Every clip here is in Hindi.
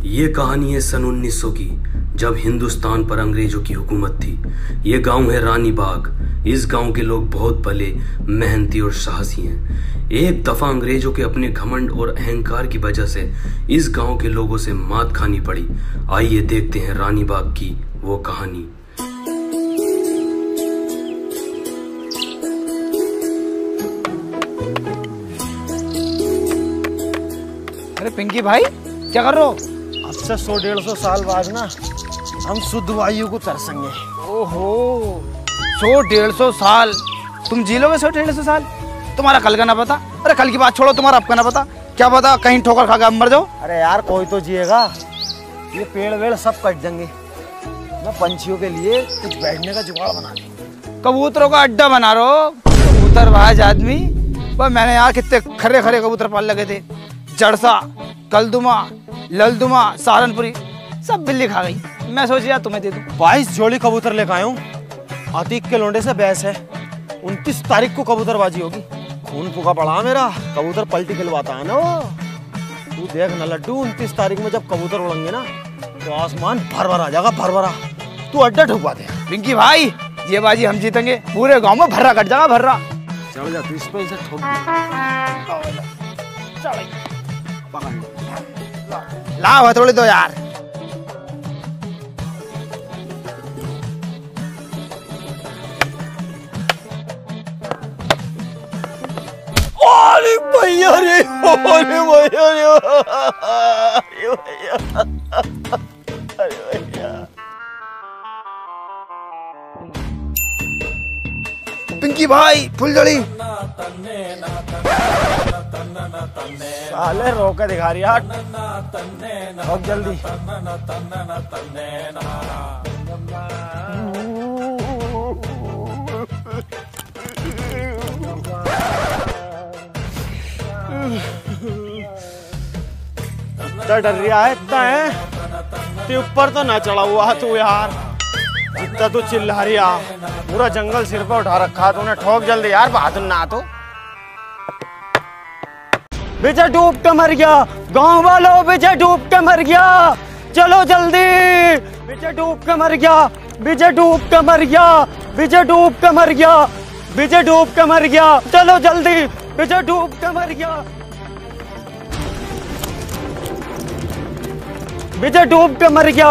ये कहानी है सन 1900 की, जब हिंदुस्तान पर अंग्रेजों की हुकूमत थी। ये गांव है रानी बाग। इस गांव के लोग बहुत भले, मेहनती और साहसी हैं। एक दफा अंग्रेजों के अपने घमंड और अहंकार की वजह से इस गांव के लोगों से मात खानी पड़ी। आइए देखते हैं रानी बाग की वो कहानी। अरे पिंकी भाई, क्या कर रहे हो? अब से 100-150 साल बाद ना हम शुद्ध वायु को तरसेंगे। ओहो, 100-150 साल तुम जी लोगे? 100-150 साल? तुम्हारा कल का ना पता। अरे कल की बात छोड़ो, तुम्हारा अब का ना पता। क्या पता कहीं ठोकर खा के मर जाओ। अरे यार कोई तो जिएगा, ये पेड़ वेड़ सब कट जाएंगे। मैं पंछियों के लिए कुछ बैठने का जुगाड़ बना दूं। कबूतरों का अड्डा बना रहे हो? कबूतरबाज आदमी। पर मैंने यार कितने खरे खरे कबूतर पाल लगे थे। जड़सा, कलदुमा, ललदुमा, सहारनपुरी, सब बिल्ली खा गई। मैं सोचा तुम्हें दे दूं। 22 जोड़ी कबूतर लेकर आया हूँ। आतिक के लोंडे से बहस है। 29 तारीख को कबूतरबाजी होगी। खून फूका पड़ा मेरा, कबूतर पलटी खिलवाता है ना वो। तू देख ना लड्डू, 29 तारीख में जब कबूतर उड़ेंगे ना तो आसमान भर भर आ जाएगा, भर भरा। तू अड्डा ठुकवा दे। पिंकी भाई, ये बाजी हम जीतेंगे। पूरे गांव में भर्रा कट जाएगा, भर्रा। चल जा, तू इस पे इसे ठोक लाओ थोड़ी दो यार। अरे भैया रे, अरे भैया रे, अरे भैया, अरे भैया। पिंकी भाई, फुलझड़ी। साले रोक के दिखा रही यार। रोक जल्दी। इतना डर रहा है, इतना है। ते ऊपर तो ना चढ़ा हुआ तू यार। जितना तू चिल्ला रही है, पूरा जंगल सिर पर उठा रखा तूने। ठोक जल्दी यार, बहादुर ना तो। विजय डूब के मर गया, गांव वालों, विजय डूब के मर गया। चलो जल्दी, विजय डूब के मर गया, विजय डूब के मर गया, विजय डूब के मर गया, विजय डूब के मर गया। चलो जल्दी, विजय डूब के मर गया, विजय डूब के मर गया,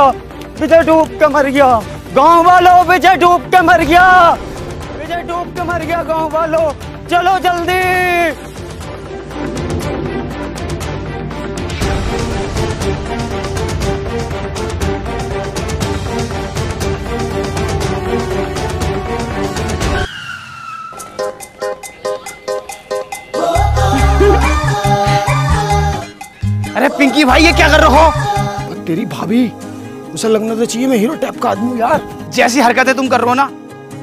विजय डूब के मर गया। गांव वालों, विजय डूब के मर गया, विजय डूब के मर गया। गांव वालों, चलो जल्दी। अरे पिंकी भाई, ये क्या कर रहे हो? तेरी भाभी, उसे लगना तो चाहिए मैं हीरो टाइप का आदमी हूँ यार। जैसी हरकतें तुम कर रहे हो ना,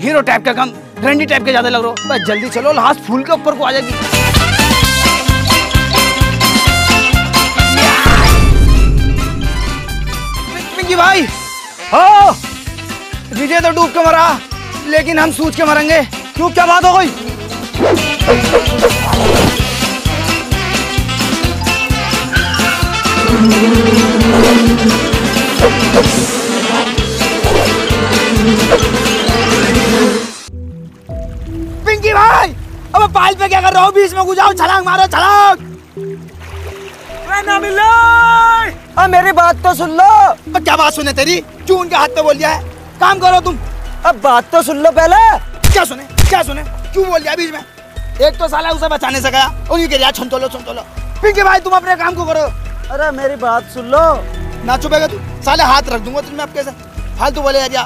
हीरो टाइप का कम, रंडी टाइप के ज्यादा लग रहे हो। बस जल्दी चलो, लास्ट फूल के ऊपर को आ जाएगी। पिंकी भाई, हो विजय तो डूब के मरा, लेकिन हम सूझ के मरेंगे। क्यों, क्या बात हो गई? पिंकी भाई, अब पाल पे क्या कर रहे हो? बीच में घुसाओ, छलांग मारो, छलांग। अब मेरी बात तो सुन लो। अब क्या बात सुने तेरी? क्यों उनके हाथ पे बोल दिया है? काम करो तुम। अब बात तो सुन लो पहले। क्या सुने, क्या सुने? क्यों बोल दिया बीच में? एक तो साला उसे बचाने से गया, उन्हीं के लिए छुन लो। पिंकी भाई, तुम अपने काम को करो। अरे मेरी बात सुन लो। ना चुपेगा तू, साले हाथ रख दूंगा तुझमें। अब कैसे फालतू बोले जा।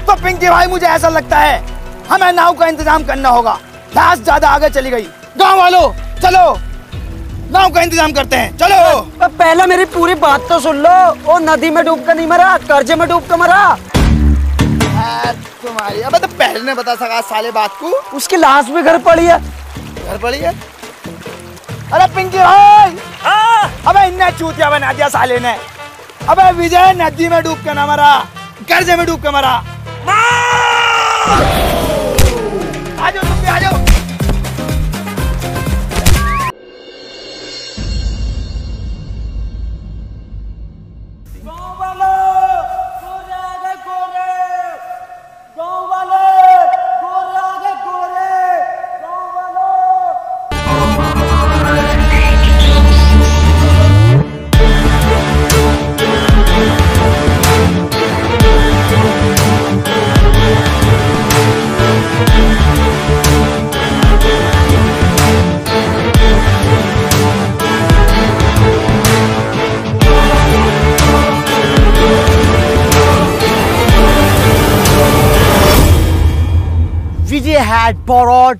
तो पिंकी भाई, मुझे ऐसा लगता है हमें नाव का इंतजाम करना होगा। लाश ज्यादा आगे चली गई। गांव वालों, चलो नाव का इंतजाम करते हैं, चलो। पहले मेरी पूरी बात तो सुन लो। वो नदी में डूब कर नहीं मरा, कर्जे में डूब कर मरा। तुम्हारी अब तो पहले ने बता सका साले बात को। उसकी लाश भी घर पड़ी है। घर पड़ी है? अरे पिंकी भाई, अबे इन्हें चूतिया बना दिया साले ने। अबे विजय नदी में डूब के ना मरा, कर्जे में डूब के मरा। आ जाओ तुम भी, आ जाओ। had borrowed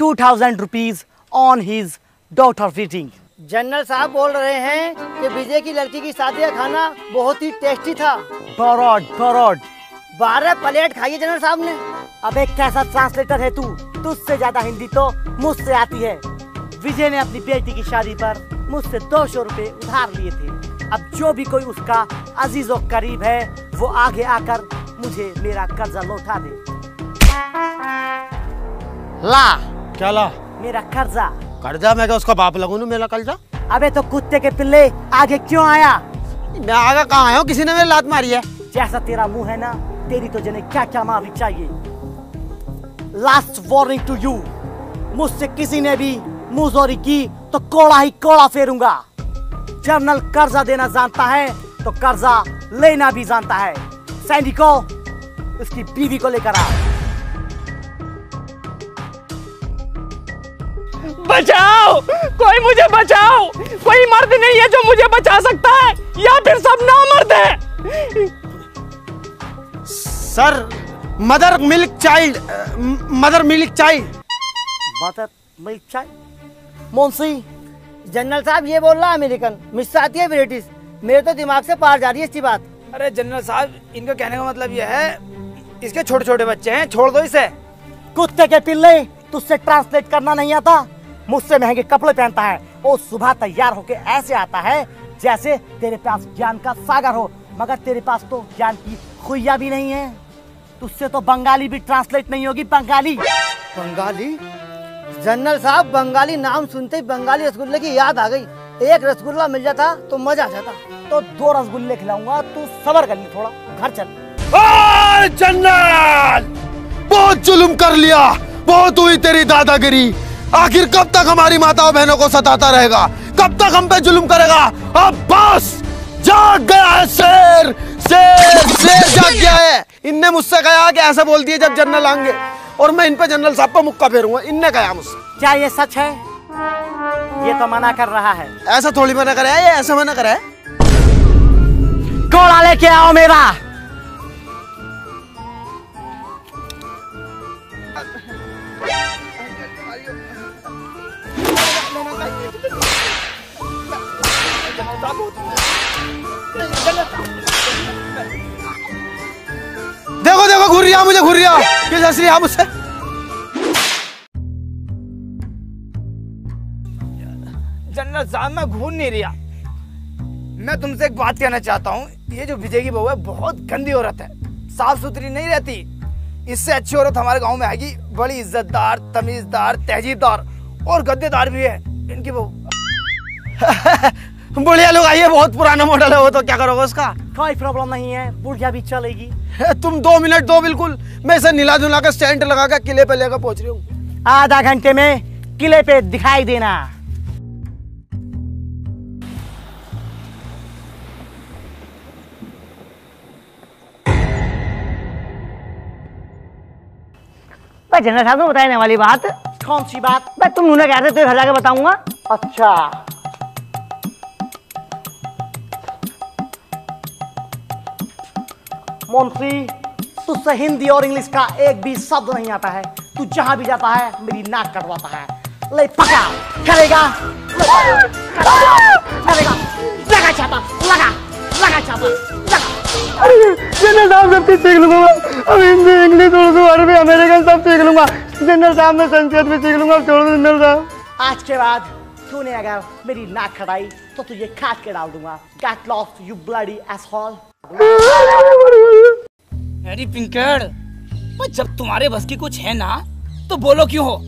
2,000 rupees on his daughter wedding. General साहब बोल रहे हैं कि विजय की लड़की की शादी का खाना बहुत ही टेस्टी था। Borrowed. 12 प्लेट खाई जनरल साहब ने। अबे कैसा ट्रांसलेटर है तू? तुझसे ज्यादा हिंदी तो मुझसे आती है। विजय ने अपनी बेटी की शादी पर मुझसे 200 रुपए उधार लिए थे। अब जो भी कोई उसका अजीज और करीब है वो आगे आकर मुझे मेरा कर्जा लौटा दे। ला क्या ला? मेरा कर्जा। कर्जा? मैं क्या उसका बाप लगूं ना मेरा कर्जा? अबे तो कुत्ते के पिल्ले आगे क्यों आया? मैं आगे कहाँ आया हूँ? किसी ने मेरी लात मारी है। जैसा तेरा मुंह है ना, तेरी तो जने क्या क्या माफी चाहिए। लास्ट वार्निंग टू यू, मुझसे किसी ने भी मुंहजोरी की तो कोड़ा ही कोड़ा फेरूंगा। जनरल कर्जा देना जानता है तो कर्जा लेना भी जानता है। सैनिको, उसकी बीवी को लेकर आ। बचाओ, कोई मुझे बचाओ। कोई मर्द नहीं है जो मुझे बचा सकता है, या फिर सब नामर्द है। Sir, mother milk child. Mother milk child. Munshi, general साहब ये बोल रहा है अमेरिकन, मुझसे आती है ब्रिटिश। मेरे तो दिमाग से पार जा रही है इसकी बात। अरे जनरल साहब, इनका कहने का मतलब यह है, इसके छोटे छोटे बच्चे हैं, छोड़ दो इसे। कुत्ते के पिल्ले, तुझसे ट्रांसलेट करना नहीं आता? मुझसे महंगे कपड़े पहनता है और सुबह तैयार होके ऐसे आता है जैसे तेरे पास ज्ञान का सागर हो, मगर तेरे पास तो ज्ञान की खुइया भी नहीं है। तुझसे तो बंगाली भी ट्रांसलेट नहीं होगी। बंगाली? जनरल साहब, बंगाली नाम सुनते ही बंगाली रसगुल्ले की याद आ गई। एक रसगुल्ला मिल जाता तो मजा आ जाता। तो 2 रसगुल्ले खिलाऊंगा, तू सबर कर ले थोड़ा, घर चल। जनरल, बहुत जुल्म कर लिया, बहुत हुई तेरी दादागिरी। आखिर कब तक हमारी माताओं बहनों को सताता रहेगा? कब तक हम पे जुल्म करेगा? अब बस, जाग गया है शेर, शेर जाग गया है। इनने मुझसे कहा कि ऐसा बोल दिए जब जनरल आएंगे, और मैं इन पे जनरल साहब पे मुक्का फेरूंगा। इनने कहा मुझसे। क्या ये सच है? ये तो मना कर रहा है। ऐसा थोड़ी मना करे है, ये ऐसा मना करे है। घोड़ा लेके आओ मेरा। देखो देखो, घूर रहा मुझे, घूर रहा किस असली है मुझसे। जनरल साहब, मैं घूर नहीं रहा। मैं तुमसे एक बात कहना चाहता हूँ। ये जो विजय की बहू है, बहुत गंदी औरत है, साफ सुथरी नहीं रहती। इससे अच्छी औरत हमारे गांव में आएगी, बड़ी इज्जतदार, तमीजदार, तहजीबदार और गद्देदार भी है इनकी बहू। बुढ़िया लोग आइए, बहुत पुराना मॉडल है वो, तो क्या करोगे उसका? कोई प्रॉब्लम नहीं है, बुढ़िया भी चलेगी। तुम 2 मिनट दो, बिल्कुल। मैं इसे नीला धुला कर स्टैंड लगा कर किले पे लेकर पहुंच रही हूँ। आधा घंटे में किले पे दिखाई देना। जनरल साहब को बताने वाली बात। कौन सी बात? मैं तुम उन्हें कहते तो घर जाके बताऊंगा। अच्छा, मुंशी, तुझसे हिंदी और इंग्लिश का एक भी शब्द नहीं आता है। तू जहां भी जाता है मेरी नाक कटवाता है। ले पका, करेगा, करेगा, लगा छापा, लगा छापा, लगा। जनरल साहब, सब कुछ सीख लूंगा। अब हिंदी, इंग्लिश, उर्दू, अरबी, अमेरिकन सब सीख लूंगा। जनरल साहब, मैं संस्कृत भी सीख लूंगा। छोड़ दो जनरल साहब। आज के बाद तूने अगर मेरी नाक खटाई तो तुझे काट के डाल दूंगा। Get lost, you bloody asshole। अरे पिंकड़, जब तुम्हारे बस की कुछ है ना तो बोलो क्यों हो।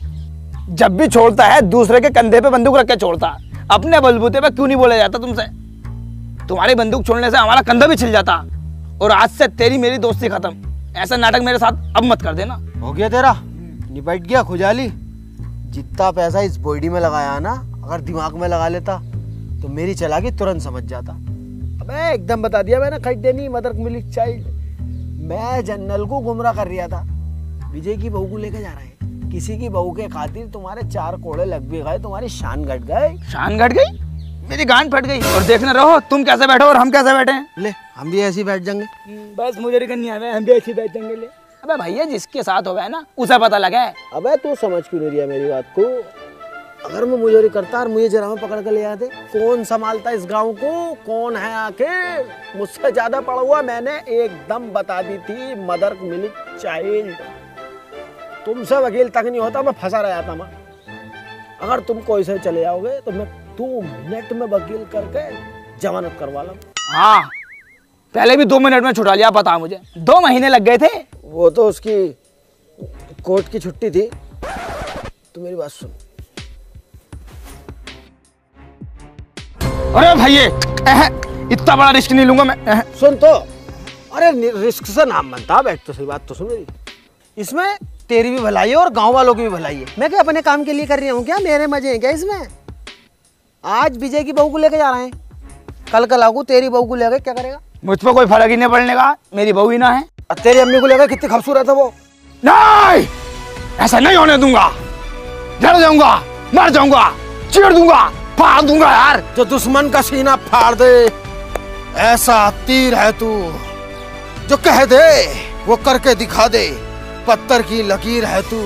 जब भी छोड़ता है दूसरे के कंधे पे बंदूक रख के छोड़ता, अपने बलबूते पे क्यों नहीं बोला जाता तुमसे? तुम्हारी बंदूक छोड़ने से हमारा कंधा भी छिल जाता। और आज से तेरी मेरी दोस्ती खत्म। ऐसा नाटक मेरे साथ अब मत कर देना। हो गया तेरा, निपट गया खुजाली। जितना पैसा इस बॉडी में लगाया ना, अगर दिमाग में लगा लेता तो मेरी चालाकी तुरंत समझ जाता। अबे एकदम बता दिया मैंने, खड्डे नहीं, मदर मिल्क चाइल्ड। मैं जनरल को गुमराह कर रहा था। विजय की बहू को लेकर जा रहा है। किसी की बहू के खातिर तुम्हारे 4 कोड़े लग भी गए, तुम्हारी शान घट गए। शान घट गई? मेरी गांड फट गई। और देखना रहो तुम कैसे बैठो और हम कैसे बैठे हैं। ले, हम भी ऐसे ही बैठ जाएंगे। बस मुझे नहीं आवे, हम भी ऐसे बैठ जाएंगे। ले अबे भैया जिसके साथ हो गए ना उसे पता लगे। अबे तू समझ क्यों नहीं रहा मेरी बात को? अगर मैं मुजोरी करता और मुझे जरा में पकड़ कर ले आते, कौन संभालता इस गांव को? कौन है आखिर? मुझसे ज्यादा पढ़ा हुआ मैंने एकदम बता दी थी, मदर मिल्क चाइल्ड। तुमसे वकील तक नहीं होता, मैं फंसा रह जाता। मैं अगर तुम कोई से चले जाओगे तो मैं 2 मिनट में वकील करके जमानत करवा लूं। हाँ पहले भी 2 मिनट में छुड़ा लिया, पता मुझे 2 महीने लग गए थे। वो तो उसकी कोर्ट की छुट्टी थी। तू मेरी बात सुन। अरे भैया इतना बड़ा रिस्क नहीं लूंगा मैं। सुन तो, अरे रिस्क से नाम बनता। बैठ तो सही बात तो सुन मेरी। इसमें तेरी भी भलाई है और गांव वालों की भी भलाई है। मैं क्या अपने काम के लिए कर रही हूँ क्या? मेरे मजे हैं क्या इसमें? आज विजय की बहू को लेके जा रहे हैं, कल लागू तेरी बहू को लेकर क्या करेगा? मुझ पर कोई फर्क ही नहीं पड़ने का, मेरी बहू ही ना है। और तेरी अम्मी को लेकर कितनी खूबसूरत है वो। नहीं ऐसा नहीं होने दूंगा, जल जाऊंगा, मर जाऊंगा, चीर दूंगा, फाड़ दूंगा यार। जो दुश्मन का सीना फाड़ दे ऐसा तीर है तू, जो कह दे वो करके दिखा दे। पत्थर की लकीर है तू,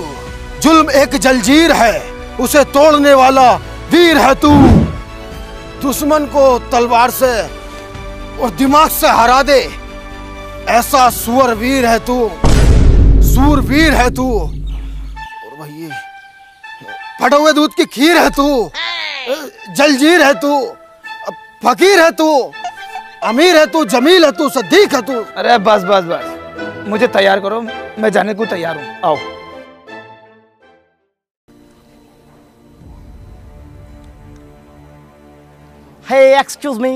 जुल्म एक जंजीर है, उसे तोड़ने वाला वीर है तू। दुश्मन को तलवार से और दिमाग से हरा दे ऐसा सूरवीर है तू, सूरवीर है तू। और भाई फटे हुए दूध की खीर है तू, जलजीर है तू, फकीर है तू, अमीर है तू, जमील है तू, सदीक है तू। अरे बस बस बस, मुझे तैयार करो, मैं जाने को तैयार हूँ। आओ। Hey, excuse me.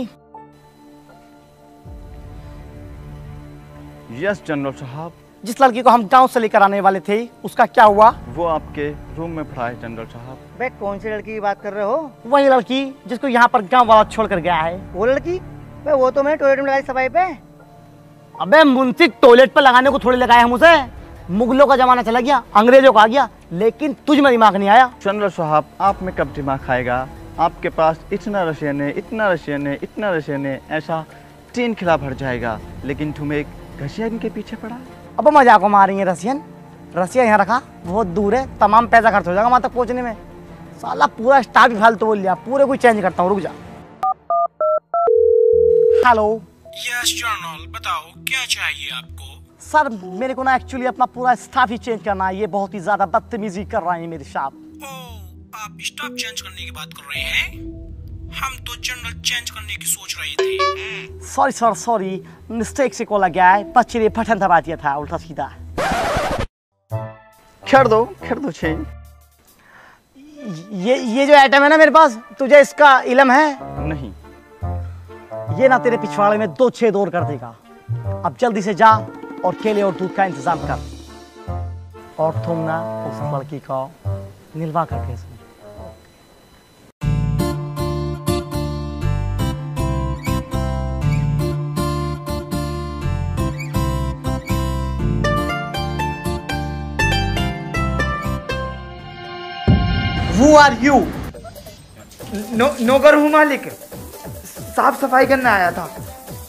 Yes general साहब। जिस लड़की को हम गांव से लेकर आने वाले थे उसका क्या हुआ? वो आपके रूम में पड़ा है जनरल साहब। बे कौन सी लड़की की बात कर रहे हो? वही लड़की जिसको यहाँ पर गांव वाला छोड़ कर गया है। वो लड़की? बे वो तो मैंने टॉयलेट में लगाई सफाई पे। अबे मुंशी टॉयलेट पे लगाने को थोड़ी लगाया हम उसे। मुगलों का जमाना चला गया, अंग्रेजों का आ गया, लेकिन तुझ में दिमाग नहीं आया। जनरल साहब आप में कब दिमाग आएगा? आपके पास इतना रशियन है, इतना रशियन है, इतना रशियन है, ऐसा 3 खिला भर जाएगा, लेकिन तुम एक रशियन के पीछे पड़ा। अब मजाक को मार रही है रशियन? रशिया यहाँ रखा, बहुत दूर है, तमाम पैसा खर्च हो जाएगा वहां तक पहुंचने में। साला पूरा स्टाफ भी फालतू बोल लिया, पूरे को चेंज करता हूँ, रुक जा। हेलो यस जनरल, बताओ क्या चाहिए आपको? सर मेरे को ना एक्चुअली अपना पूरा स्टाफ ही चेंज करना है, ये बहुत ही ज्यादा बदतमीजी कर रहे हैं मेरे साथ। ओह, आप स्टाफ चेंज करने की बात कर रहे हैं? हम तो जनरल चेंज करने की सोच रहे थे। सॉरी सर सॉरी, मिस्टेक से कॉल गया है, बच्चे ने पठन दबा दिया था उल्टा सीधा। कर दो चेंज। ये जो आइटम है ना मेरे पास, तुझे इसका इल्म है? नहीं। ये ना तेरे पिछवाड़े में 2 छेद और कर देगा। अब जल्दी से जा और केले और दूध का इंतजाम कर, और तुम ना उस लड़की को निलवा कर भेज। Who are you? नौकर हूँ मालिक, साफ सफाई करने आया था।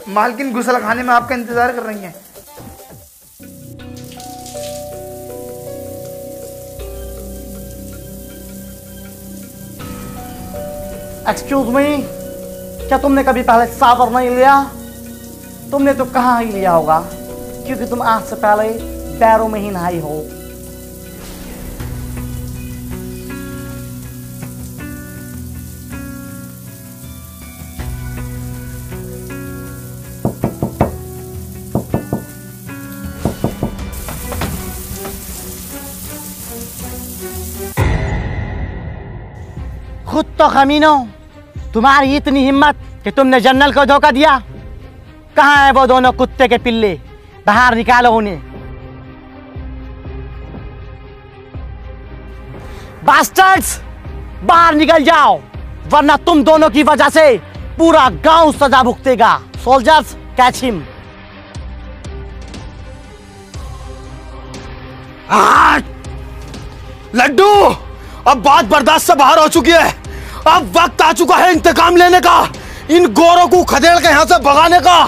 मालकिन गुसल खाने में आपका इंतजार कर रही हैं। एक्सक्यूज मी, क्या तुमने कभी पहले सावर नहीं लिया? तुमने तो कहाँ ही लिया होगा, क्योंकि तुम आज से पहले पैरों में ही नहाई हो। खुद तो खमीनो, तुम्हारी इतनी हिम्मत कि तुमने जनरल को धोखा दिया। कहाँ है वो दोनों कुत्ते के पिल्ले? बाहर निकालो उन्हें। बास्टर्ड्स, बाहर निकल जाओ, वरना तुम दोनों की वजह से पूरा गांव सजा भुगतेगा। Soldiers, catch him. लड्डू, अब बात बर्दाश्त से बाहर हो चुकी है। अब वक्त आ चुका है इंतकाम लेने का, इन गोरों को खदेड़ के यहां से भगाने का।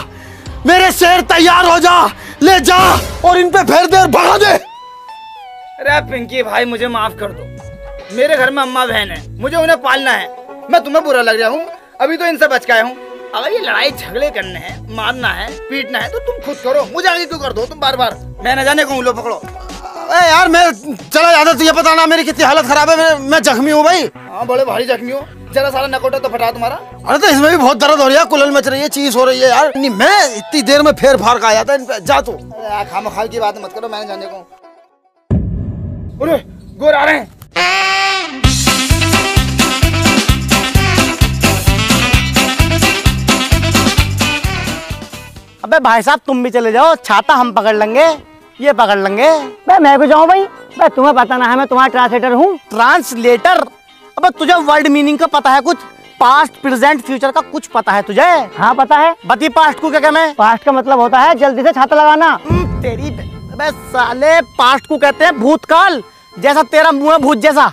मेरे शेर तैयार हो जा, ले जा और इन पे फेर दे और भगा दे। अरे पिंकी भाई मुझे माफ कर दो, मेरे घर में अम्मा बहन है, मुझे उन्हें पालना है। मैं तुम्हें बुरा लग रहा हूँ, अभी तो इनसे बच के आया हूँ। अगर ये लड़ाई झगड़े करने हैं, मारना है, पीटना है तो तुम खुद करो, मुझे आगे क्यों कर दो तुम बार बार। मैं न जाने कहूँ, लो पकड़ो। अरे यार मैं चला जाता, तुझे पता ना मेरी कितनी हालत खराब है, मैं जख्मी हूँ भाई। हाँ बड़े भारी जख्मी हो, जरा सारा नकोटा तो फटा तुम्हारा। अरे तो इसमें भी बहुत दर्द हो रही है, कुलल मच रही है, चीज हो रही है यार। नहीं मैं इतनी देर में फेर फार का आया था इन पे, जा तू। खामखाल की बात मत करो, मैंने जाने को। अरे गोर आ रहे हैं। अबे भाई साहब तुम भी चले जाओ, छाता हम पकड़ लेंगे, ये पकड़ लेंगे। मैं भी जाऊँ भाई? तुम्हें पता ना है मैं तुम्हारा ट्रांसलेटर हूँ। ट्रांसलेटर? अबे तुझे वर्ड मीनिंग का पता है कुछ? पास्ट प्रेजेंट फ्यूचर का कुछ पता है तुझे? हाँ पता है। बती पास्ट को क्या मैं? पास्ट का मतलब होता है जल्दी से छाता लगाना। तेरी अबे साले, पास्ट को कहते हैं भूतकाल, जैसा तेरा मुंह है भूत जैसा।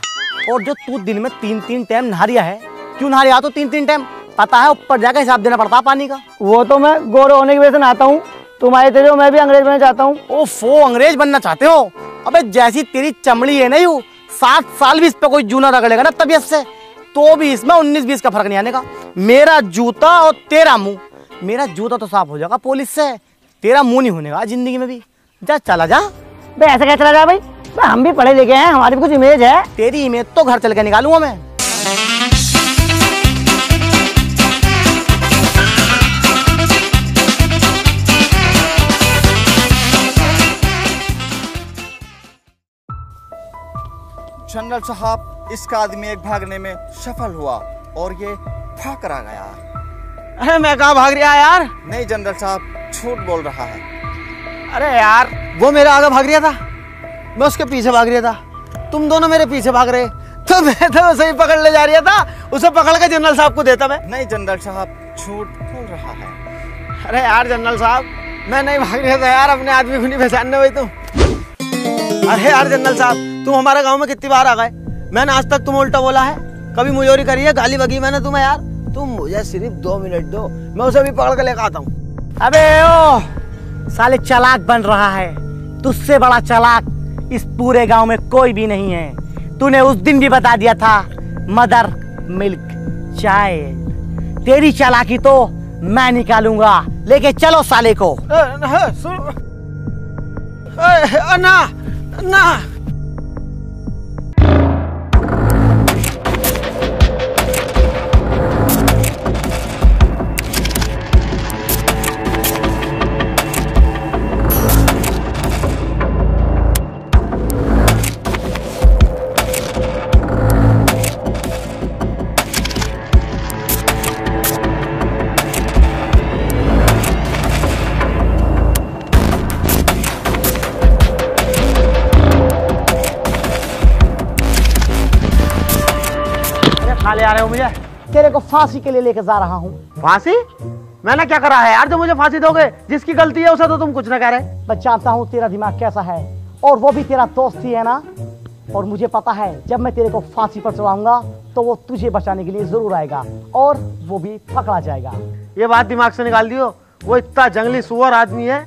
और जो तू दिन में 3-3 टाइम नहा रिया है, क्यों नहा रिया तो 3-3 टाइम? पता है ऊपर जाकर हिसाब देना पड़ता है पानी का। वो तो मैं गोरे होने की वजह से नहाता हूँ, तुम आए थे जो मैं भी अंग्रेज बनना चाहता हूँ। ओफो, अंग्रेज बनना चाहते हो? अबे जैसी तेरी चमड़ी है ना यू, 7 साल भी इस पे कोई जूना रगड़ेगा ना तबीयत से, तो भी इसमें 19-20 का फर्क नहीं आने का। मेरा जूता और तेरा मुंह, मेरा जूता तो साफ हो जाएगा पुलिस से, तेरा मुंह नहीं होने का जिंदगी में भी। जा चला जा। बे ऐसा क्या चला जा भाई? हम भी पढ़े लिखे हैं, हमारी भी कुछ इमेज है। तेरी इमेज तो घर चल के निकालूंगा मैं। जनरल साहब, इसका आदमी एक भागने में सफल हुआ और ये भाग कर आ गया। अरे मैं कहाँ भाग रहा यार? नहीं जनरल साहब, झूठ बोल रहा है। अरे यार वो मेरे आगे भाग रहा था, मैं उसके पीछे भाग रहा था, तुम दोनों मेरे पीछे भाग रहे, तो मैं तो उसे ही पकड़ ले जा रहा था, उसे पकड़ के जनरल साहब को देता मैं। नहीं जनरल साहब, झूठ बोल रहा है। अरे यार जनरल साहब, मैं नहीं भाग रहा था यार, अपने आदमी को नहीं पहचानने भाई तुम। अरे यार जनरल साहब, तुम हमारे गांव में कितनी बार आ गए, मैंने आज तक तुम उल्टा बोला है, कभी मुजोरी करी है, गाली बगी मैंने तुम्हें यार। तुम मुझे सिर्फ 2 मिनट दो, मैं उसे भी पकड़ के लेकर आता हूँ। अबे ओ साले, चालाक बन रहा है, तुझसे बड़ा चालाक इस पूरे गांव में कोई भी नहीं है। तूने उस दिन भी बता दिया था मदर मिल्क चाइल्ड। तेरी चालाकी तो मैं निकालूंगा, लेके चलो साले को। ना ना ले आ रहे हो मुझे? तेरे को फांसी के लिए लेकर जा रहा हूँ। फांसी? मैंने क्या करा है यार जो मुझे फांसी दोगे? जिसकी गलती है उसे तो तुम कुछ ना कह रहे। मैं जानता हूँ तेरा दिमाग कैसा है, और वो भी तेरा दोस्त ही है ना। और मुझे पता है जब मैं तेरे को फांसी पर चढ़ाऊंगा तो वो तुझे बचाने के लिए जरूर आएगा, और वो भी पकड़ा जाएगा। ये बात दिमाग से निकाल दियो, वो इतना जंगली सुअर आदमी है,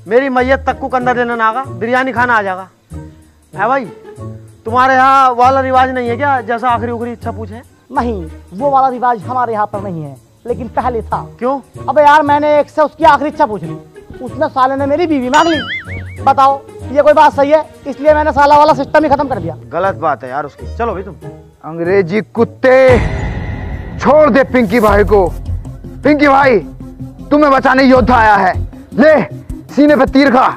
मेरी मैयत तक को कंधा देना ना आगा, बिरयानी खाना आ जाएगा। है भाई, तुम्हारे यहाँ वाला रिवाज नहीं है क्या, जैसा आखिरी उखरी इच्छा पूछे? नहीं, वो वाला रिवाज हमारे यहाँ पर नहीं है, लेकिन पहले था। क्यों? अबे यार मैंने एक से उसकी आखिरी इच्छा पूछ ली, उसने साले ने मेरी बीवी मांग ली। बताओ ये कोई बात सही है? इसलिए मैंने साला वाला सिस्टम ही खत्म कर दिया। गलत बात है यार उसकी। चलो भाई तुम। अंग्रेजी कुत्ते, छोड़ दे पिंकी भाई को। पिंकी भाई, तुम्हें बचाने योद्धा आया है, ले सीने पे तीर खा।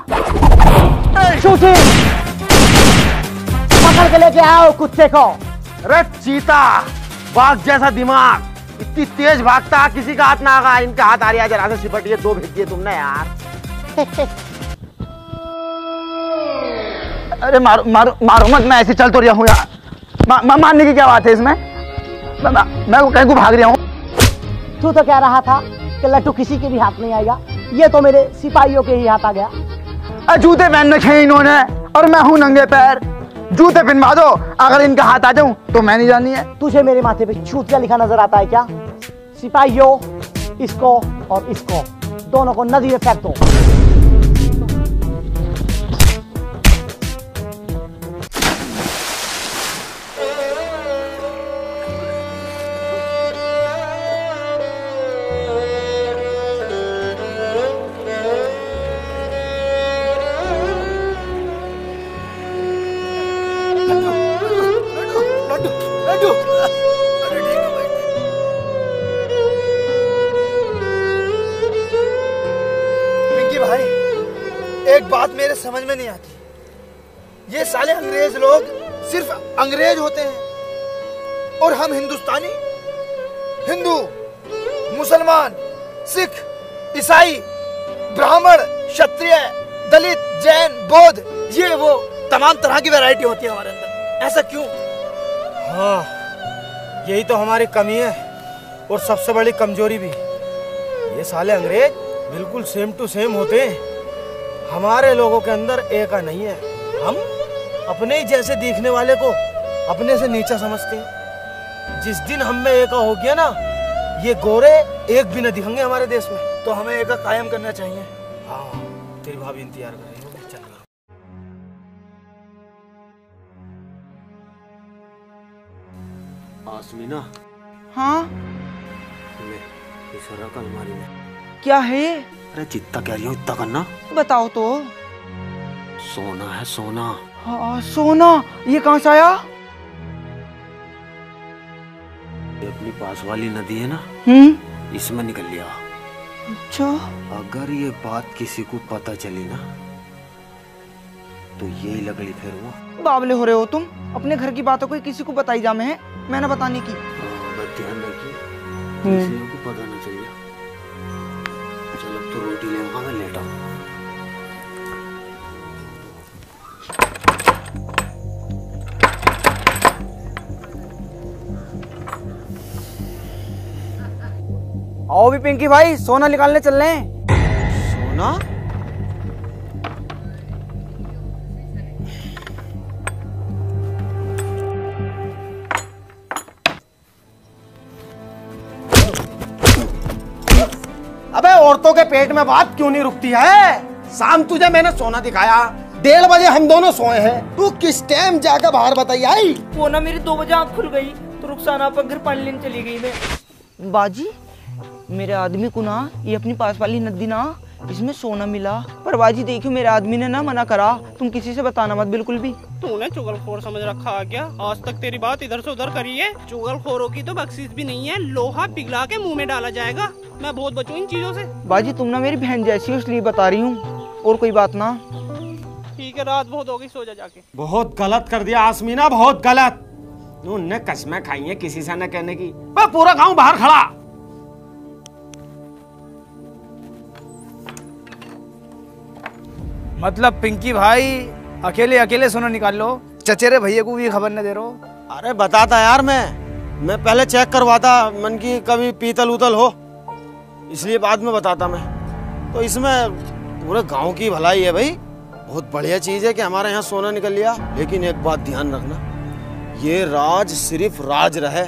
पकड़ के लेके आओ कुत्ते को। अरे चीता, बाघ जैसा दिमाग, इतनी तेज भागता, किसी का हाथ ना आगा, इनका हाथ आ रहा है, जरा से सिपटिए, 2 भेज दिए तुमने यार। अरे मारो मारो मारो मत, मैं ऐसे चल तो रहा हूँ यार। मारने की क्या बात है इसमें? मैं कहीं को भाग रहा हूँ। तू तो कह रहा था कि लट्टू किसी के भी हाथ नहीं आएगा, ये तो मेरे सिपाहियों के ही हाथ आ गया। जूते पहन रखे हैं इन्होंने और मैं हूँ नंगे पैर। जूते पहनवा दो, अगर इनका हाथ आ जाऊं तो मैं नहीं जानी है। तुझे मेरे माथे पे चूतिया लिखा नजर आता है क्या? सिपाहियों, इसको और इसको दोनों को नदी में फेंक दो। एक बात मेरे समझ में नहीं आती, ये साले अंग्रेज लोग सिर्फ अंग्रेज होते हैं और हम हिंदुस्तानी, हिंदू, मुसलमान, सिख, ईसाई, ब्राह्मण, क्षत्रिय, दलित, जैन, बौद्ध, ये वो तमाम तरह की वैरायटी होती है हमारे अंदर। ऐसा क्यों? हाँ, यही तो हमारी कमी है और सबसे बड़ी कमजोरी भी। ये साले अंग्रेज बिल्कुल सेम टू सेम होते हैं, हमारे लोगों के अंदर एक नहीं है। हम अपने ही जैसे दिखने वाले को अपने से नीचा समझते हैं। जिस दिन हम में एका हो गया ना, ये गोरे एक भी न दिखेंगे हमारे देश में। तो हमें एका कायम करना चाहिए। हाँ, तेरी भाभी इंतजार कर रही होगी, चल। आसमीना, हाँ ले इस रख अलमारी में। क्या है ये? अरे जितना कह रही हूँ इतना करना। बताओ तो। सोना है सोना। हाँ सोना, ये कहाँ से आया? ये अपनी पास वाली नदी है ना, इसमें निकल लिया। अच्छा, अगर ये बात किसी को पता चली ना तो यही लकड़ी फिर हुआ। बावले हो रहे हो तुम, अपने घर की बातों को किसी को बताई जामे है, मैंने बताने की। ध्यान रखिए किसी को पता ना चलिए। चल अब तो रोटी ले आऊंगा, मैं लेटा हूँ। आओ भी पिंकी भाई, सोना निकालने चल रहे हैं। सोना? अबे औरतों के पेट में बात क्यों नहीं रुकती है? शाम तुझे मैंने सोना दिखाया, 1:30 बजे हम दोनों सोए हैं, तू किस टाइम जाकर बाहर बताई आई? वो ना मेरी 2 बजे आँख खुल गई तो रुखसाना पर घर पानी लेने चली गई मैं। बाजी, मेरे आदमी को ना ये अपनी पास वाली नदी ना, इसमें सोना मिला, पर बाजी देखियो मेरे आदमी ने ना मना करा, तुम किसी से बताना मत बिल्कुल भी। तूने चुगलखोर समझ रखा है क्या? आज तक तेरी बात इधर से उधर करी है। चुगलखोरों की तो बख्शीश भी नहीं है, लोहा पिघला के मुंह में डाला जाएगा। मैं बहुत बचूं इन चीजों से। बाजी तुम ना मेरी बहन जैसी हो, इसलिए बता रही हूँ, और कोई बात ना। ठीक है, रात बहुत हो गई, सो जा जाके। बहुत गलत कर दिया आसमीना, बहुत गलत। उनने कसमें खाई है किसी से न कहने की। पूरा गांव बाहर खड़ा। मतलब पिंकी भाई अकेले अकेले सोना निकाल लो, चचेरे भैया को भी खबर न दे रहे हो? अरे बताता यार, मैं पहले चेक करवाता मन की कभी पीतल उतल हो, इसलिए बाद में बताता मैं। तो इसमें पूरे गांव की भलाई है भाई, बहुत बढ़िया चीज है कि हमारे यहाँ सोना निकल लिया। लेकिन एक बात ध्यान रखना, ये राज सिर्फ राज रहे,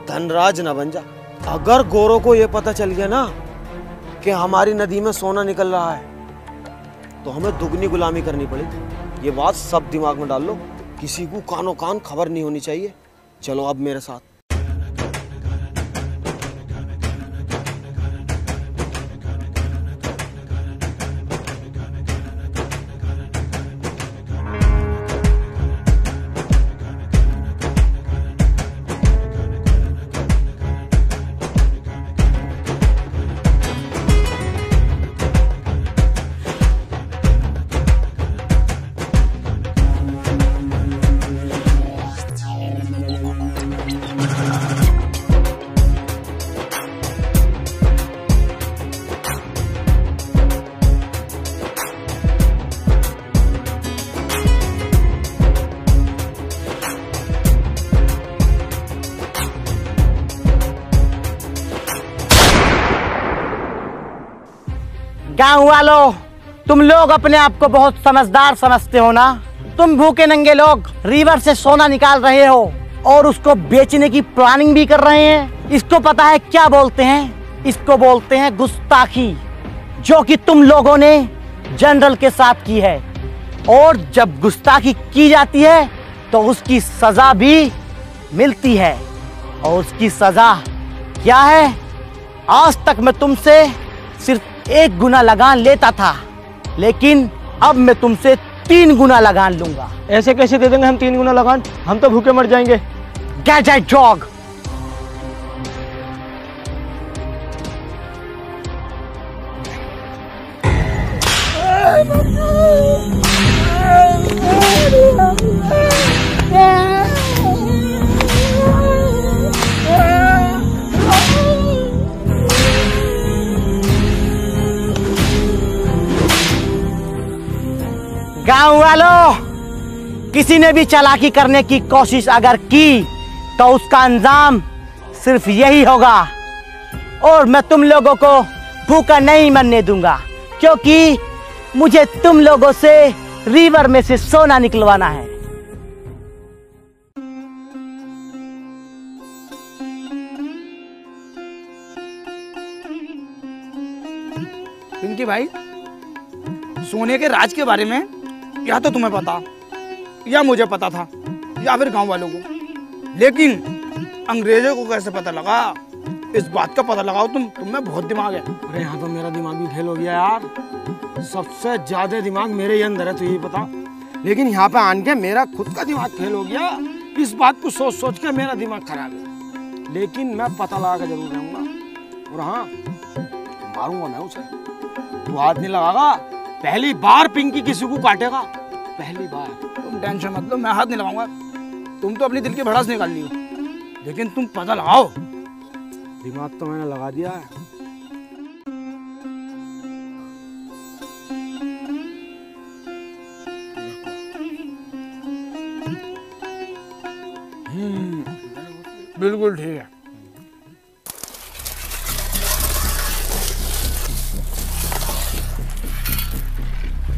धनराज न बन जा। अगर गोरों को ये पता चल गया ना कि हमारी नदी में सोना निकल रहा है तो हमें दुगनी गुलामी करनी पड़ेगी। ये बात सब दिमाग में डाल लो, किसी को कानो कान खबर नहीं होनी चाहिए। चलो अब मेरे साथ। गाँव वालों, तुम लोग अपने आप को बहुत समझदार समझते हो ना। तुम भूखे नंगे लोग रिवर से सोना निकाल रहे हो और उसको बेचने की प्लानिंग भी कर रहे हैं। इसको पता है क्या बोलते हैं? इसको बोलते हैं गुस्ताखी, जो कि तुम लोगों ने जनरल के साथ की है। और जब गुस्ताखी की जाती है तो उसकी सजा भी मिलती है। और उसकी सजा क्या है? आज तक मैं तुमसे सिर्फ 1 गुना लगान लेता था, लेकिन अब मैं तुमसे 3 गुना लगान लूंगा। ऐसे कैसे दे देंगे हम 3 गुना लगान? हम तो भूखे मर जाएंगे। Get that dog. गांव वालों, किसी ने भी चालाकी करने की कोशिश अगर की तो उसका अंजाम सिर्फ यही होगा। और मैं तुम लोगों को भूखा नहीं मरने दूंगा, क्योंकि मुझे तुम लोगों से रिवर में से सोना निकलवाना है। पिंकी भाई, सोने के राज के बारे में या तो तुम्हें पता या मुझे पता था या फिर गांव वालों को, लेकिन अंग्रेजों को कैसे पता लगा, इस बात का पता लगाओ। तुम में बहुत दिमाग है। अरे यहाँ तो मेरा दिमाग भी फेल हो गया यार, सबसे ज्यादा दिमाग मेरे ही अंदर है, तो यही पता। लेकिन यहाँ पे आन के मेरा खुद का दिमाग फेल हो गया, इस बात को सोच सोच के मेरा दिमाग खराब है। लेकिन मैं पता लगा के जरूर रहूंगा, और हाँ, मारूंगा मैं उसे। तू हाथ नहीं लगागा, पहली बार पिंकी किसी को काटेगा, पहली बार। तुम टेंशन मत लो, मैं हाथ नहीं लगाऊंगा। तुम तो अपनी दिल की भड़ास निकाल ली हो, लेकिन तुम पता लगाओ। दिमाग तो मैंने लगा दिया है। बिल्कुल ठीक है।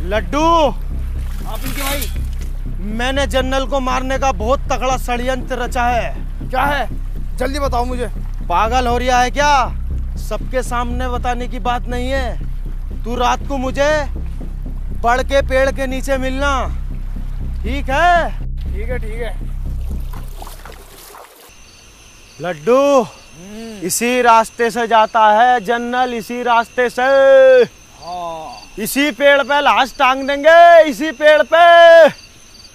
लड्डू, आप इनके भाई, मैंने जनरल को मारने का बहुत तगड़ा षड्यंत्र रचा है। क्या है, जल्दी बताओ मुझे। पागल हो रहा है क्या? सबके सामने बताने की बात नहीं है। तू रात को मुझे बड़ के पेड़ के नीचे मिलना, ठीक है? ठीक है, ठीक है। लड्डू, इसी रास्ते से जाता है जनरल, इसी रास्ते से। इसी पेड़ पे लाश टांग देंगे, इसी पेड़ पे।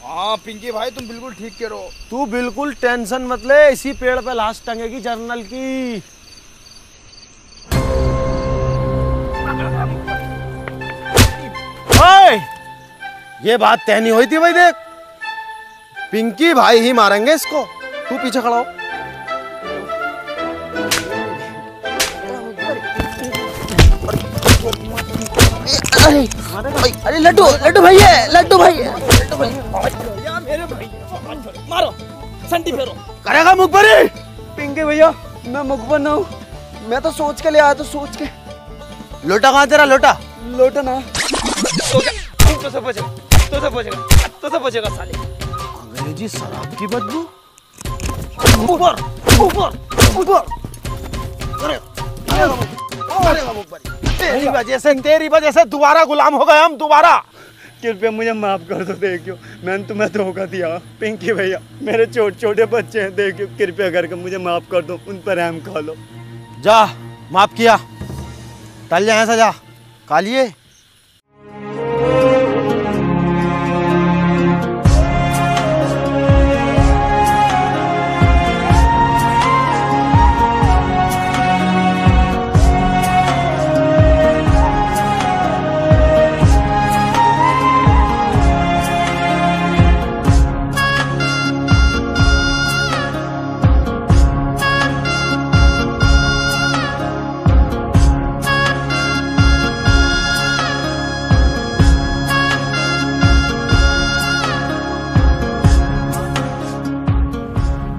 हाँ पिंकी भाई, तुम बिल्कुल ठीक कह रहे हो। तू बिल्कुल टेंशन मत ले, इसी पेड़ पे लाश टंगेगी जनरल की। ओए, ये बात तय नहीं हुई थी भाई। देख, पिंकी भाई ही मारेंगे इसको। तू पीछे खड़ा हो। अरे लड्डू, लड्डू भैया, लड्डू भैया, मेरे भाई, मारो, संटी फेरो। करेगा मुखबरी? पिंकी भैया, मैं मुखबर ना हूँ, मैं तो सोच के ले आया, तो सोच के। लोटा कहाँ तेरा? लोटा लोटा ना। तो सब बचेगा साले। अंग्रेजी शराब की बदबू। ऊपर ऊपर ऊपर। तेरी वजह से दोबारा गुलाम हो गए हम, दोबारा। कृपया मुझे माफ कर दो। देखियो, मैंने तुम्हें धोखा दिया। पिंकी भैया, मेरे छोटे छोटे बच्चे हैं, देखियो कृपया करके मुझे माफ कर दो, उन पर रहम खा लो। जा, माफ किया, चल जा, ऐसा जा। कालिए,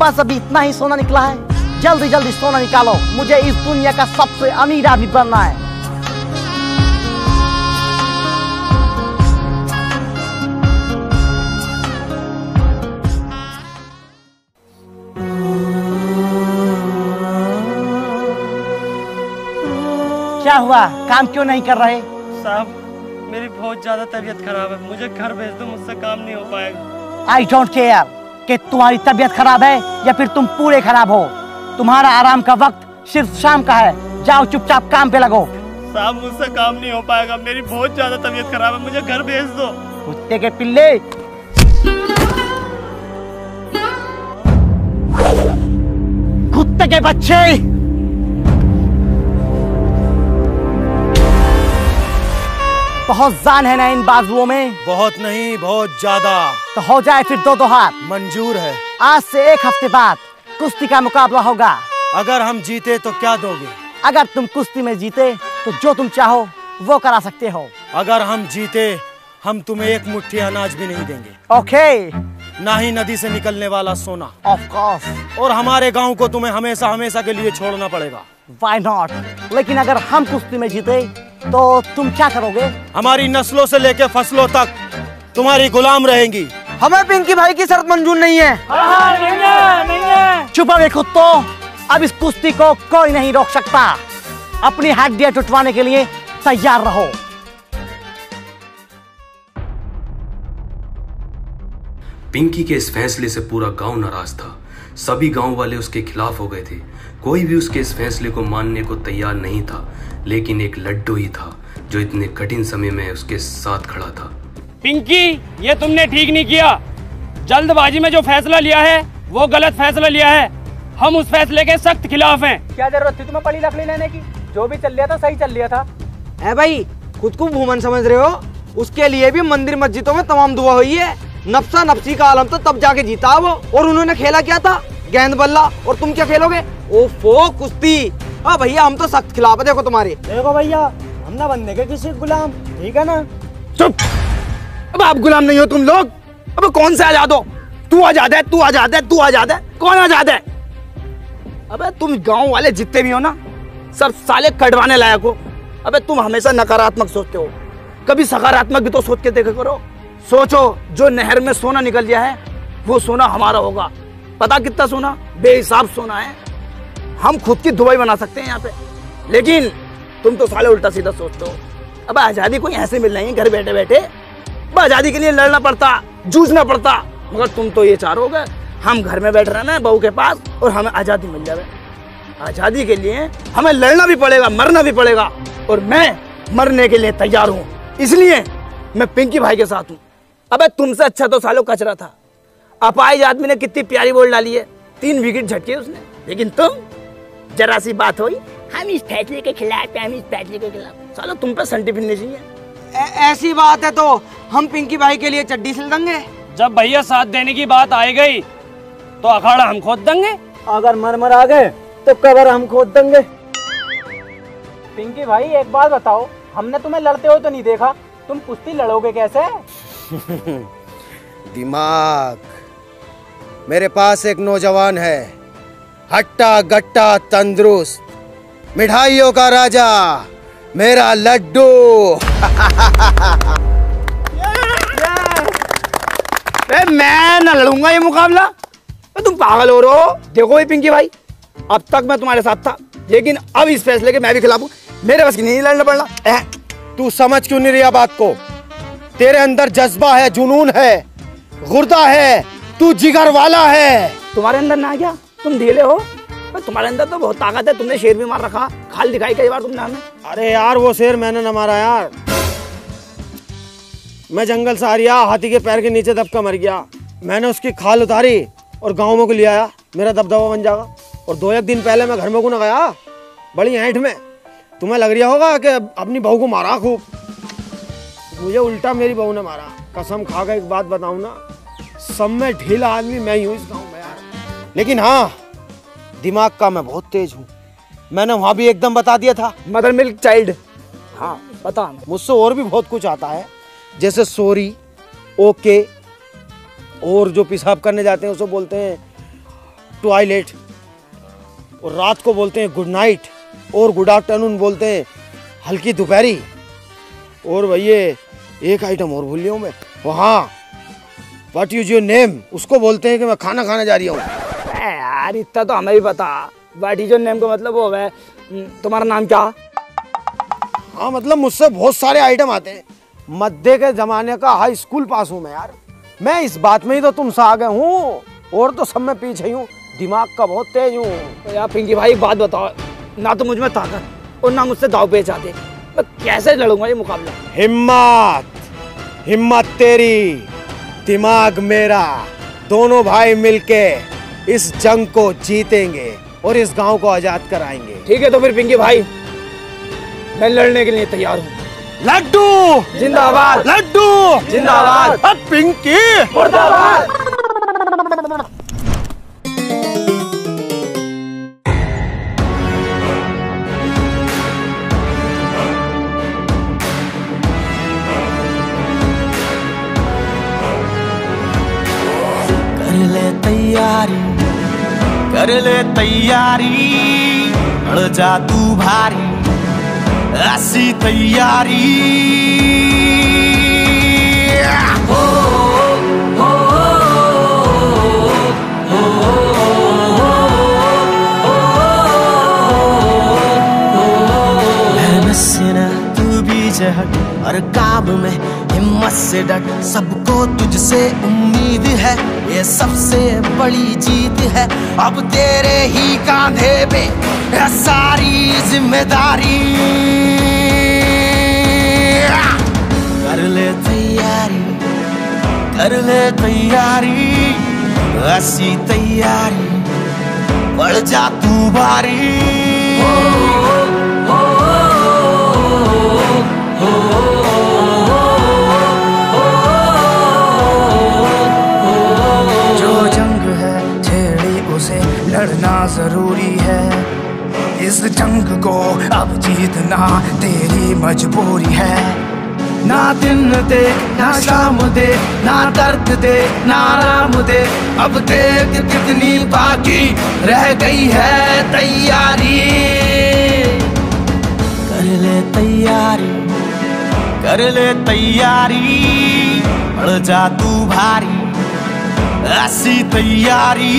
बस अभी इतना ही सोना निकला है। जल्दी जल्दी सोना निकालो, मुझे इस दुनिया का सबसे अमीर आदमी बनना है। क्या हुआ, काम क्यों नहीं कर रहे? साहब, मेरी बहुत ज्यादा तबीयत खराब है, मुझे घर भेज दो, मुझसे काम नहीं हो पाएगा। आई डोंट केयर कि तुम्हारी तबीयत खराब है या फिर तुम पूरे खराब हो। तुम्हारा आराम का वक्त सिर्फ शाम का है। जाओ चुपचाप काम पे लगो। साहब, मुझसे काम नहीं हो पाएगा, मेरी बहुत ज्यादा तबीयत खराब है, मुझे घर भेज दो। कुत्ते के पिल्ले, कुत्ते के बच्चे, बहुत जान है ना इन बाजुओं में? बहुत नहीं, बहुत ज्यादा। तो हो जाए फिर दो हाथ। मंजूर है। आज से 1 हफ्ते बाद कुश्ती का मुकाबला होगा। अगर हम जीते तो क्या दोगे? अगर तुम कुश्ती में जीते तो जो तुम चाहो वो करा सकते हो। अगर हम जीते हम तुम्हें 1 मुट्ठी अनाज भी नहीं देंगे। ओके। ना ही नदी से निकलने वाला सोना। Of course. और हमारे गांव को तुम्हें हमेशा हमेशा के लिए छोड़ना पड़ेगा। Why not? लेकिन अगर हम कुश्ती में जीते तो तुम क्या करोगे? हमारी नस्लों से लेकर फसलों तक तुम्हारी गुलाम रहेंगी। हमें पिंकी भाई की शर्त मंजूर नहीं है। नहीं है। चुप रहो कुत्तो। अब इस कुश्ती को कोई नहीं रोक सकता। अपनी हड्डियां टुटवाने के लिए तैयार रहो। पिंकी के इस फैसले से पूरा गांव नाराज था। सभी गांव वाले उसके खिलाफ हो गए थे। कोई भी उसके इस फैसले को मानने को तैयार नहीं था, लेकिन एक लड्डू ही था जो इतने कठिन समय में उसके साथ खड़ा था। पिंकी, ये तुमने ठीक नहीं किया। जल्दबाजी में जो फैसला लिया है वो गलत फैसला लिया है। हम उस फैसले के सख्त खिलाफ हैं। क्या जरूरत थी तुम्हें पड़ी लकड़ी लेने की? जो भी चल लिया था सही चल लिया था। है भाई, खुद को भूमन समझ रहे हो? उसके लिए भी मंदिर मस्जिदों में तमाम दुआ हुई है। नफ्सा नफ्सी का आलम तो तब जाके जीता वो। और उन्होंने खेला क्या था? गेंद बल्ला। और तुम क्या खेलोगे? ओफो, कुश्ती। हाँ भैया, हम तो सख्त खिलाफ है। देखो तुम्हारे। देखो भैया, हम ना बनने के किसी गुलाम, ठीक है ना? चुप। अब आप गुलाम नहीं हो तुम लोग। अब कौन से आजाद हो? तू आजाद है, तू आजाद है, तू आजाद है। कौन आजाद है? अबे तुम गांव वाले जितने भी हो ना, सब साले कटवाने लायक हो। अबे तुम हमेशा नकारात्मक सोचते हो, कभी सकारात्मक भी तो सोच के देखा करो। सोचो, जो नहर में सोना निकल गया है वो सोना हमारा होगा। पता कितना सोना? बेहिसाब सोना है। हम खुद की दुबई बना सकते हैं यहाँ पे, लेकिन तुम तो साले उल्टा सीधा सोचते हो। अब आजादी कोई ऐसे मिल रही है घर बैठे बैठे? अब आजादी के लिए लड़ना पड़ता, जूझना पड़ता। मगर तुम तो ये चाहोगे हम घर में बैठ रहना है बहू के पास और हमें आजादी मिल जाए। आजादी के लिए हमें लड़ना भी पड़ेगा, मरना भी पड़ेगा, और मैं मरने के लिए तैयार हूँ। इसलिए मैं पिंकी भाई के साथ हूँ। अबे तुमसे अच्छा तो सालों कचरा था। अपाहिज आदमी ने कितनी प्यारी बॉल डाली है, 3 विकेट झटके उसने। लेकिन तुम, जरा सी बात हुई, हम इस फैसले के खिलाफ हैं, हम इस फैसले के खिलाफ। सालों तुम पे संटी फिरनी चाहिए। ऐसी बात है तो हम पिंकी भाई के लिए चड्डी सिल देंगे। जब भैया साथ देने की बात आई गई तो अखाड़ा हम खोद देंगे। अगर मर आ गए तो कबर हम खोद देंगे। पिंकी भाई, एक बात बताओ, हमने तुम्हें लड़ते हो तो नहीं देखा, तुम कुश्ती लड़ोगे कैसे? दिमाग। मेरे पास एक नौजवान है, हट्टा गट्टा तंदुरुस्त, मिठाइयों का राजा, मेरा लड्डू। मैं ना लड़ूंगा ये मुकाबला। तुम पागल हो रहे हो? देखो ये पिंकी भाई, अब तक मैं तुम्हारे साथ था, लेकिन अब इस फैसले के मैं भी खिलाफ हूँ। मेरे बस की नहीं लड़ना पड़ना। तू समझ क्यों नहीं रहा बात को? तेरे अंदर जज्बा है, जुनून है, गुर्दा है, तू जिगर वाला है। तुम्हारे अंदर ना क्या? तुम ढीले हो। तुम्हारे अंदर तो बहुत ताकत है, तुमने शेर भी मार रखा, खाल दिखाई कई बार तुमने हमें। अरे यार, वो शेर मैंने न मारा यार। मैं जंगल से आ रिया, हाथी के पैर के नीचे दबका मर गया। मैंने उसकी खाल उतारी और गाँव में को ले आया, मेरा दबदबा बन जाएगा। और 2-1 दिन पहले मैं घर में को न गया, बड़ी ऐंठ में। तुम्हें लग रहा होगा कि अपनी बहू को मारा खूब, मुझे उल्टा मेरी बहू ने मारा। कसम खा कर एक बात बताऊं ना, सब में ढीला आदमी मैं ही हूँ इस गाँव में यार। लेकिन हाँ, दिमाग का मैं बहुत तेज हूँ। मैंने वहाँ भी एकदम बता दिया था, मदर मिल्क चाइल्ड। हाँ बता। मुझसे और भी बहुत कुछ आता है, जैसे सॉरी, ओके, और जो पेशाब करने जाते हैं उसे बोलते हैं टॉयलेट, और रात को बोलते हैं गुड नाइट, और गुड आफ्टरनून बोलते हैं हल्की दोपहरी। और भैया एक आइटम और भूल लिया हूँ मैं, वहाँ व्हाट इज योर नेम, उसको बोलते हैं कि मैं खाना खाने जा रही हूँ। यार इतना तो हमें भी पता, व्हाट इज योर नेम का मतलब वो है तुम्हारा नाम क्या? हाँ मतलब मुझसे बहुत सारे आइटम आते हैं। मध्य के जमाने का हाई स्कूल पास हूँ मैं यार। मैं इस बात में ही तो तुमसे आगे हूँ, और तो सब में पीछे ही हूँ। दिमाग का बहुत तेज हूँ। तो यार पिंकी भाई बात बताओ, ना तो मुझ में ताकत और ना मुझसे दाव पेच आते, मैं कैसे लड़ूंगा ये मुकाबला? हिम्मत, हिम्मत तेरी, दिमाग मेरा, दोनों भाई मिलके इस जंग को जीतेंगे और इस गांव को आजाद कराएंगे। ठीक है तो फिर पिंकी भाई, मैं लड़ने के लिए तैयार हूँ। लड्डू जिंदाबाद, लड्डू जिंदाबाद, अब पिंकी मुर्दाबाद। कर ले तैयारी अड़ जा तू भारी ऐसी तैयारी हो, हो, तू भी हट और काम में हिम्मत से डट, सबको तुझसे उम्मीद है, ये सबसे बड़ी जीत है, अब तेरे ही कांधे पे है सारी जिम्मेदारी। कर ले तैयारी, कर ले तैयारी, ऐसी तैयारी बढ़ जा तू भारी। लड़ना जरूरी है, इस जंग को अब जीतना तेरी मजबूरी है। ना दिन दे ना शाम दे, ना दर्द दे ना आराम दे, अब देख कितनी बाकी रह गई है तैयारी। कर ले तैयारी, कर ले तैयारी, बढ़ जा तू भारी ऐसी तैयारी।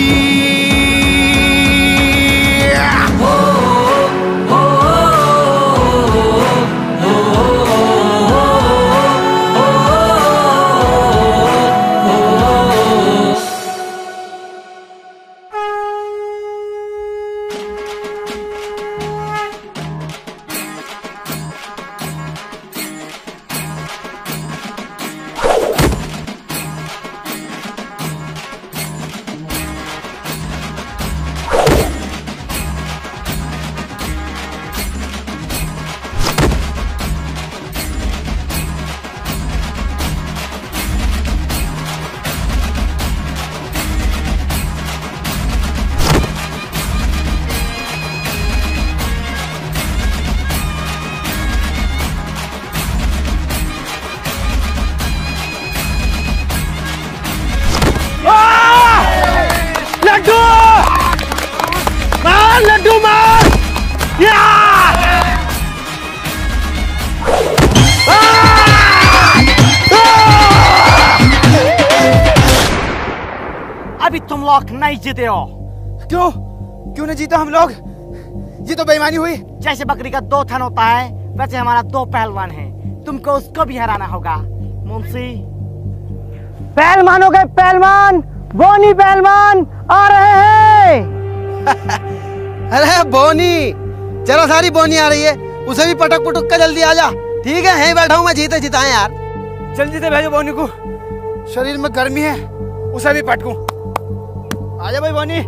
लड्डू मार, लड्डू मार, अभी तुम लोग नहीं जीते हो। क्यों? क्यों नहीं जीता हम लोग? ये तो बेईमानी हुई। जैसे बकरी का 2 थन होता है, वैसे हमारा 2 पहलवान है, तुमको उसको भी हराना होगा। मुंशी पहलवान हो गए, पहलवान बोनी पहलवान आ रहे हैं। अरे बोनी, जरा सारी बोनी आ रही है, उसे भी पटक पुटक कर जल्दी आ जा। ठीक है, यहीं बैठा हूँ मैं, जीते जिताए यार। जल्दी से भेजो बोनी को, शरीर में गर्मी है, उसे भी पटकूं। आजा भाई बोनी।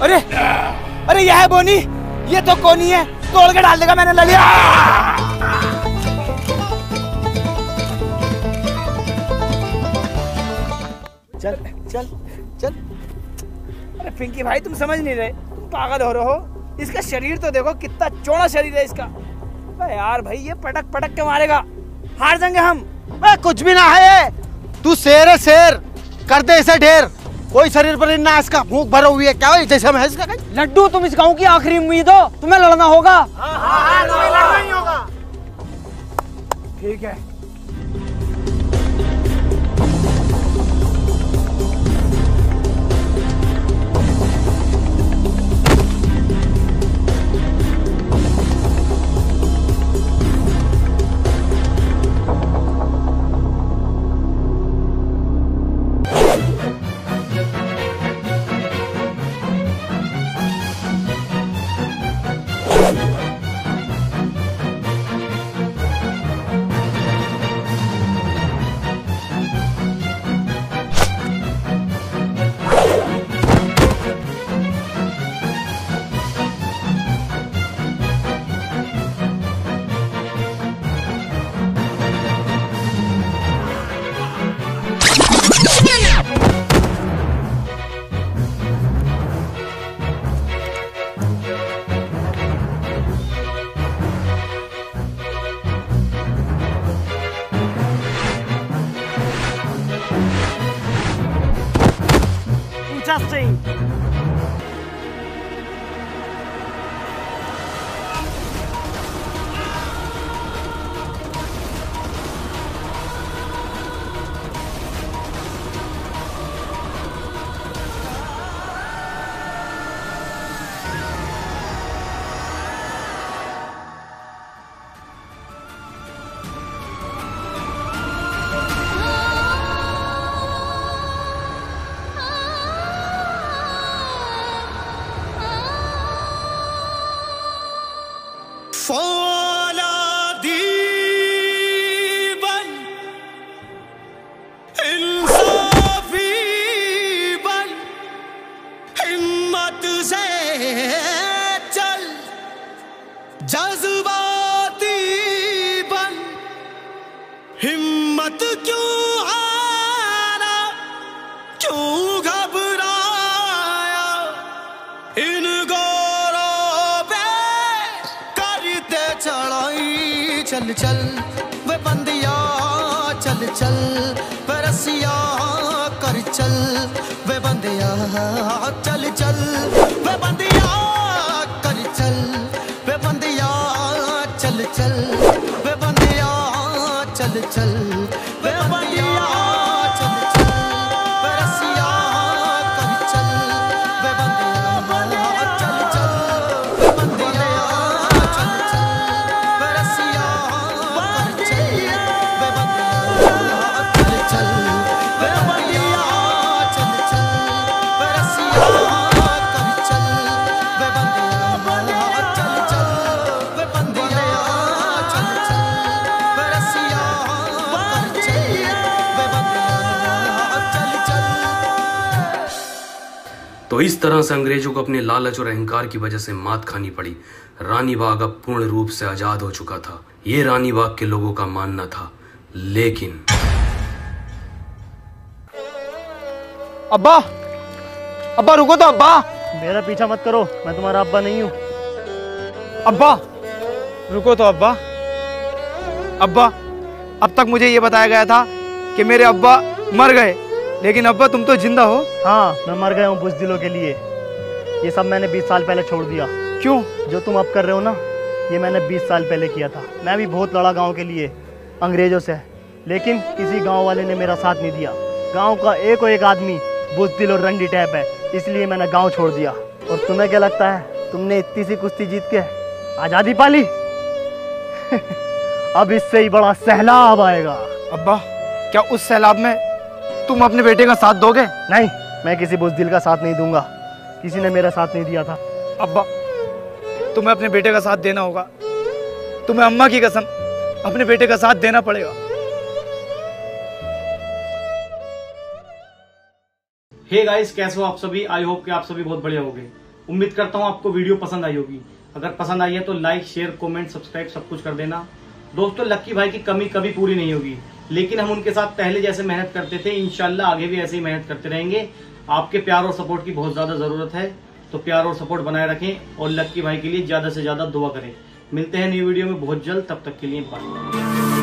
अरे अरे यह है बोनी, ये तो कोनी है, तोड़ के डाल देगा, मैंने ले लिया। चल चल चल। अरे पिंकी भाई तुम समझ नहीं रहे, तुम पागल हो रहे हो। इसका शरीर तो देखो, कितना चौड़ा शरीर है इसका। अरे यार भाई, ये पटक पटक के मारेगा, हार जाएंगे हम। कुछ भी ना है, तू शेर है शेर, कर दे इसे ढेर। कोई शरीर पर ना, इसका भूख भरा हुई है क्या जैसे मैं इसका। लड्डू तुम इस गांव की आखिरी उम्मीद हो, तुम्हें लड़ना होगा। तुम्हें लड़ना ही होगा। ठीक है। interesting. जज्बाती बन, हिम्मत क्यों हारा, क्यों घबराया, इन गोरों पे करते चढ़ाई। चल चल वे बंदिया चल चल, वे रसिया कर चल, वे बंदिया चल चल, वे बंदिया कर चल, वे बंदिया चल चल, वे बंदिया चल चल, वे बंदिया चल चल, वे रसिया कर चल, वे बंदिया चल चल, वे बंदिया चल चल, वे रसिया कर चल, वे बंदिया चल चल, वे बंदिया चल चल, वे रसिया कर चल, वे बंदिया चल चल, वे बंदिया चल चल, वे रसिया कर चल, वे बंदिया चल चल। तो इस तरह से अंग्रेजों को अपने लालच और अहंकार की वजह से मात खानी पड़ी। रानी बाग अब पूर्ण रूप से आजाद हो चुका था, ये रानी बाग के लोगों का मानना था। लेकिन अब्बा, अब्बा रुको तो अब्बा। मेरा पीछा मत करो, मैं तुम्हारा अब्बा नहीं हूँ। अब्बा रुको तो अब्बा। अब्बा, अब तक मुझे ये बताया गया था कि मेरे अब्बा मर गए, लेकिन अब्बा तुम तो जिंदा हो। हाँ, मैं मर गया हूँ बुज़दिलों के लिए। ये सब मैंने 20 साल पहले छोड़ दिया। क्यों? जो तुम अब कर रहे हो ना, ये मैंने 20 साल पहले किया था। मैं भी बहुत लड़ा गांव के लिए अंग्रेजों से, लेकिन किसी गांव वाले ने मेरा साथ नहीं दिया। गांव का एक आदमी बुज़दिल और रंडी टैप है, इसलिए मैंने गांव छोड़ दिया। और तुम्हें क्या लगता है, तुमने इतनी सी कुश्ती जीत के आज़ादी पाली? अब इससे ही बड़ा सैलाब आएगा। अब्बा, क्या उस सैलाब में तुम अपने बेटे का साथ दोगे? नहीं, मैं किसी बुज़दिल का साथ नहीं दूंगा। किसी ने मेरा साथ नहीं दिया था। अब्बा, तुम्हें अपने बेटे का साथ देना होगा। तुम्हें अम्मा की कसम अपने बेटे का साथ देना पड़ेगा। हे गाइस, कैसे हो आप सभी? आई होप कि आप सभी बहुत बढ़िया होंगे। उम्मीद करता हूँ आपको वीडियो पसंद आई होगी। अगर पसंद आई है तो लाइक, शेयर, कमेंट, सब्सक्राइब सब कुछ कर देना। दोस्तों, लक्की भाई की कमी कभी पूरी नहीं होगी, लेकिन हम उनके साथ पहले जैसे मेहनत करते थे, इंशाल्लाह आगे भी ऐसे ही मेहनत करते रहेंगे। आपके प्यार और सपोर्ट की बहुत ज्यादा जरूरत है, तो प्यार और सपोर्ट बनाए रखें और लक्की भाई के लिए ज्यादा से ज्यादा दुआ करें। मिलते हैं नई वीडियो में बहुत जल्द, तब तक के लिए बाय।